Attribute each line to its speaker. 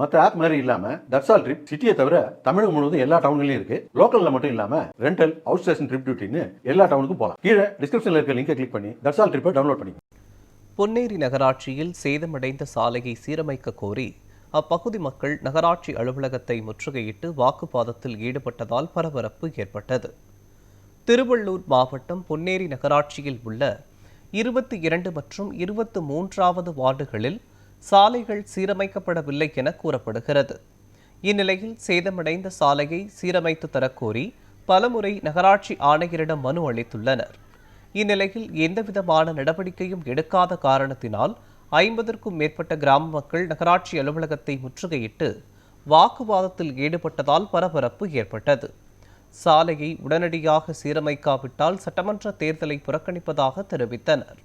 Speaker 1: மற்ற ஆப் மாதிரி இல்லாம தட்சால் ட்ரிப் சிட்டியை தவிர தமிழகம் முழுவதும் எல்லா டவுன்லயும் இருக்கு. லோக்கல்ல மட்டும் இல்லாம ரெண்டல், அவுட் ஸ்டேஷன் ட்ரிப் டியூட்டின்னு எல்லா டவுனுக்கும் போகலாம். கீழே டிஸ்கிரிப்ஷன்ல இருக்க லிங்கை கிளிக் பண்ணி தட்சால் ட்ரிப்பை டவுன்லோட் பண்ணி.
Speaker 2: பொன்னேரி நகராட்சியில் சேதமடைந்த சாலையை சீரமைக்க கோரி அப்பகுதி மக்கள் நகராட்சி அலுவலகத்தை முற்றுகையிட்டு வாக்குவாதத்தில் ஈடுபட்டதால் பரபரப்பு ஏற்பட்டது. திருவள்ளூர் மாவட்டம் பொன்னேரி நகராட்சியில் உள்ள 22 மற்றும் 23வது வார்டுகளில் சாலைகள் சீரமைக்கப்படவில்லை என கூறப்படுகிறது. இந்நிலையில் சேதமடைந்த சாலையை சீரமைத்து தரக்கோரி பலமுறை நகராட்சி ஆணையரிடம் மனு அளித்துள்ளனர். இந்நிலையில் எந்தவிதமான நடவடிக்கையும் எடுக்காத காரணத்தினால் 50க்கும் மேற்பட்ட கிராம மக்கள் நகராட்சி அலுவலகத்தை முற்றுகையிட்டு வாக்குவாதத்தில் ஈடுபட்டதால் பரபரப்பு ஏற்பட்டது. சாலையை உடனடியாக சீரமைக்காவிட்டால் சட்டமன்ற தேர்தலை புறக்கணிப்பதாக தெரிவித்தனர்.